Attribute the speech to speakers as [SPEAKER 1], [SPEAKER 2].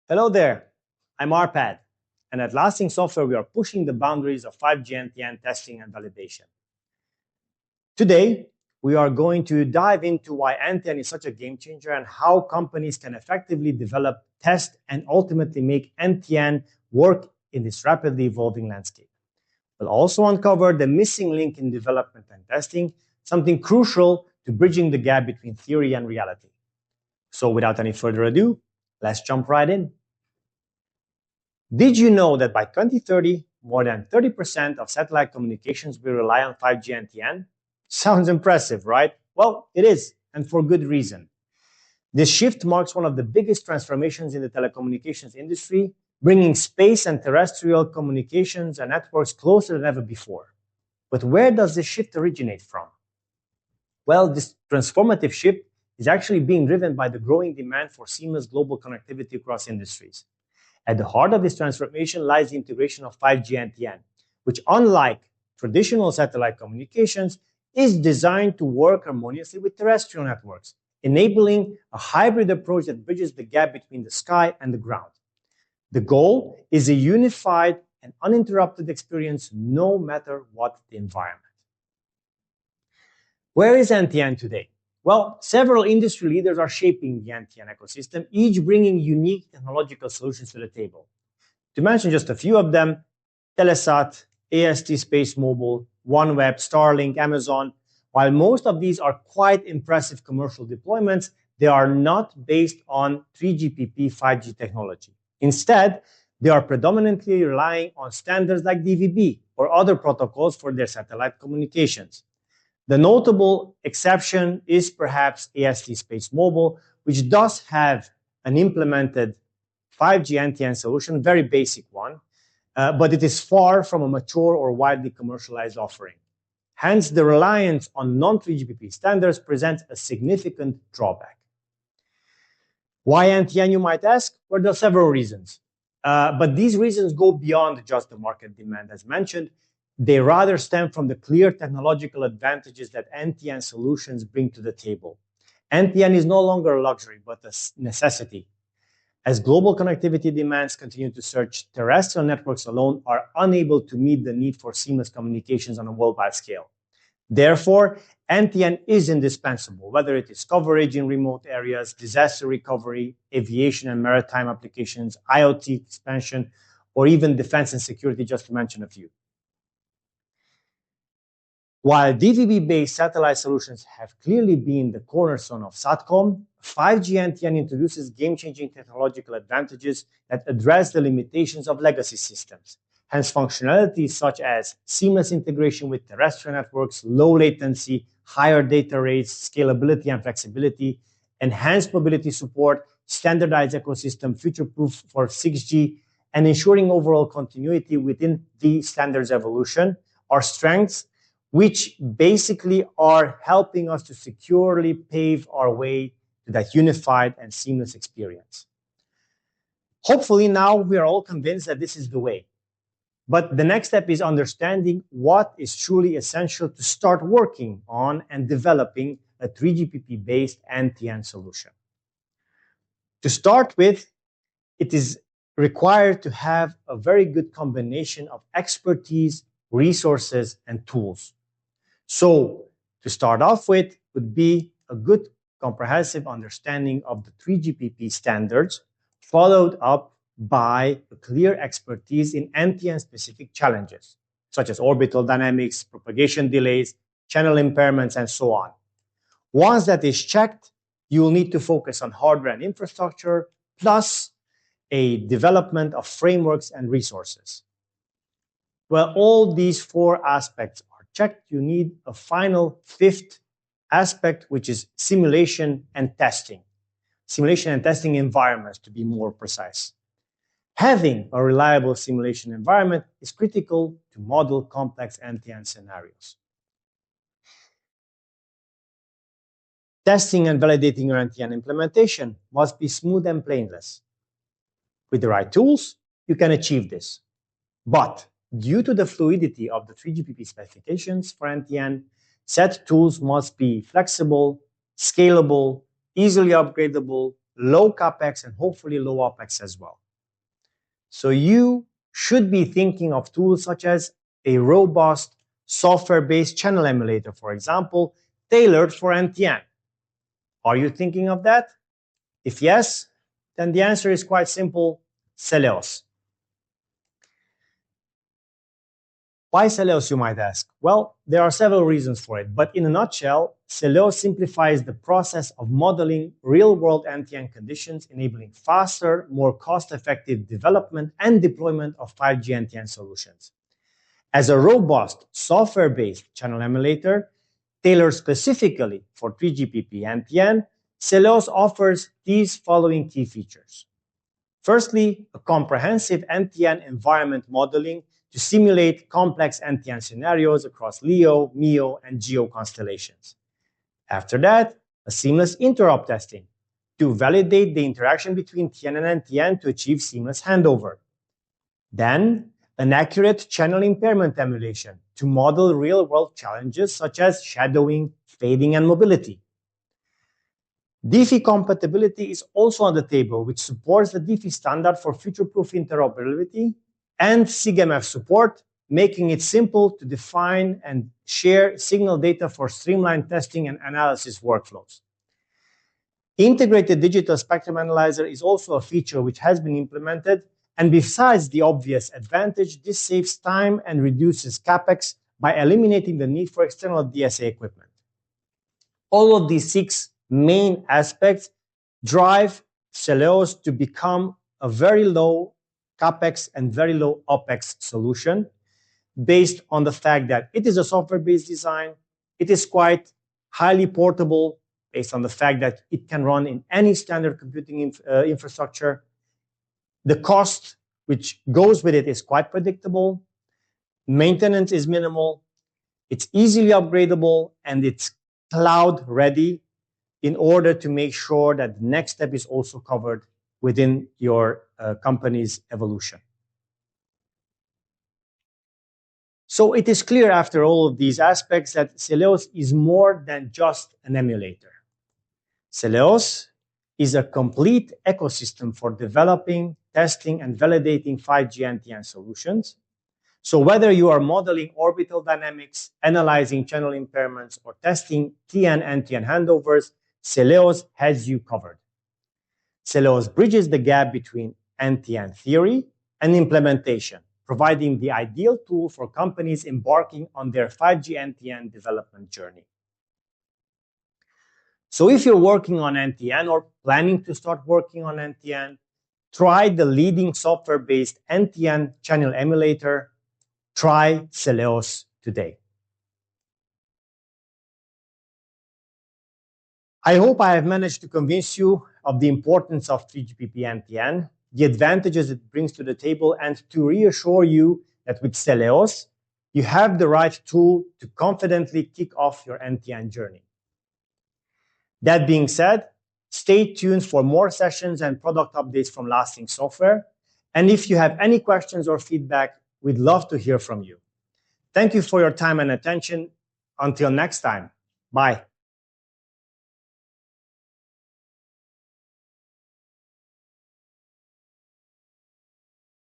[SPEAKER 1] Hello there, I'm Arpad, and at Lasting Software we are pushing the boundaries of 5G NTN testing and validation. Today, we are going to dive into why NTN is such a game changer and how companies can effectively develop, test, and ultimately make NTN work in this rapidly evolving landscape. We'll also uncover the missing link in development and testing, something crucial to bridging the gap between theory and reality. So without any further ado, let's jump right in. Did you know that by 2030, more than 30% of satellite communications will rely on 5G NTN? Sounds impressive, right? Well, it is, and for good reason. This shift marks one of the biggest transformations in the telecommunications industry, bringing space and terrestrial communications and networks closer than ever before. But where does this shift originate from? Well, this transformative shift is actually being driven by the growing demand for seamless global connectivity across industries. At the heart of this transformation lies the integration of 5G NTN, which, unlike traditional satellite communications, is designed to work harmoniously with terrestrial networks, enabling a hybrid approach that bridges the gap between the sky and the ground. The goal is a unified and uninterrupted experience no matter what the environment. Where is NTN today? Well, several industry leaders are shaping the NTN ecosystem, each bringing unique technological solutions to the table. To mention just a few of them, Telesat, AST Space Mobile, OneWeb, Starlink, Amazon. While most of these are quite impressive commercial deployments, they are not based on 3GPP 5G technology. Instead, they are predominantly relying on standards like DVB or other protocols for their satellite communications. The notable exception is perhaps AST Space Mobile, which does have an implemented 5G NTN solution, very basic one, but it is far from a mature or widely commercialized offering. Hence, the reliance on non-3GPP standards presents a significant drawback. Why NTN, you might ask? Well, there are several reasons. But these reasons go beyond just the market demand, as mentioned. They rather stem from the clear technological advantages that NTN solutions bring to the table. NTN is no longer a luxury, but a necessity. As global connectivity demands continue to surge, terrestrial networks alone are unable to meet the need for seamless communications on a worldwide scale. Therefore, NTN is indispensable, whether it is coverage in remote areas, disaster recovery, aviation and maritime applications, IoT expansion, or even defense and security, just to mention a few. While DVB-based satellite solutions have clearly been the cornerstone of SATCOM, 5G NTN introduces game-changing technological advantages that address the limitations of legacy systems. Hence, functionalities such as seamless integration with terrestrial networks, low latency, higher data rates, scalability and flexibility, enhanced mobility support, standardized ecosystem, future-proof for 6G, and ensuring overall continuity within the standards evolution are strengths which basically are helping us to securely pave our way to that unified and seamless experience. Hopefully now we are all convinced that this is the way. But the next step is understanding what is truly essential to start working on and developing a 3GPP-based NTN solution. To start with, it is required to have a very good combination of expertise, resources, and tools. So, to start off with would be a good comprehensive understanding of the 3GPP standards, followed up by a clear expertise in NTN-specific challenges, such as orbital dynamics, propagation delays, channel impairments, and so on. Once that is checked, you will need to focus on hardware and infrastructure, plus a development of frameworks and resources. Well, all these four aspects are checked. You need a final fifth aspect, which is simulation and testing. Simulation and testing environments, to be more precise. Having a reliable simulation environment is critical to model complex NTN scenarios. Testing and validating your NTN implementation must be smooth and painless. With the right tools, you can achieve this. But due to the fluidity of the 3GPP specifications for NTN, said tools must be flexible, scalable, easily upgradable, low CapEx, and hopefully low OpEx as well. So you should be thinking of tools such as a robust software-based channel emulator, for example, tailored for NTN. Are you thinking of that? If yes, then the answer is quite simple: CELEOS. Why CELEOS, you might ask? Well, there are several reasons for it, but in a nutshell, CELEOS simplifies the process of modeling real-world NTN conditions, enabling faster, more cost-effective development and deployment of 5G NTN solutions. As a robust software-based channel emulator tailored specifically for 3GPP NTN, CELEOS offers these following key features. Firstly, a comprehensive NTN environment modeling to simulate complex NTN scenarios across LEO, MEO, and GEO constellations. After that, a seamless interop testing to validate the interaction between TN and NTN to achieve seamless handover. Then, an accurate channel impairment emulation to model real-world challenges such as shadowing, fading, and mobility. DeFi compatibility is also on the table, which supports the DeFi standard for future-proof interoperability, and SIGMF support, making it simple to define and share signal data for streamlined testing and analysis workflows. Integrated digital spectrum analyzer is also a feature which has been implemented, and besides the obvious advantage, this saves time and reduces CapEx by eliminating the need for external DSA equipment. All of these 6 main aspects drive CELEOS to become a very low CapEx and very low OpEx solution based on the fact that it is a software-based design, it is quite highly portable based on the fact that it can run in any standard computing infrastructure. The cost which goes with it is quite predictable, maintenance is minimal, it's easily upgradable, and it's cloud ready in order to make sure that the next step is also covered within your company's evolution. So it is clear after all of these aspects that CELEOS is more than just an emulator. CELEOS is a complete ecosystem for developing, testing, and validating 5G NTN solutions. So whether you are modeling orbital dynamics, analyzing channel impairments, or testing TN-NTN handovers, CELEOS has you covered. CELEOS bridges the gap between NTN theory and implementation, providing the ideal tool for companies embarking on their 5G NTN development journey. So if you're working on NTN or planning to start working on NTN, try the leading software-based NTN channel emulator. Try CELEOS today. I hope I have managed to convince you of the importance of 3GPP NTN, the advantages it brings to the table, and to reassure you that with CELEOS, you have the right tool to confidently kick off your NTN journey. That being said, stay tuned for more sessions and product updates from Lasting Software. And if you have any questions or feedback, we'd love to hear from you. Thank you for your time and attention. Until next time, bye.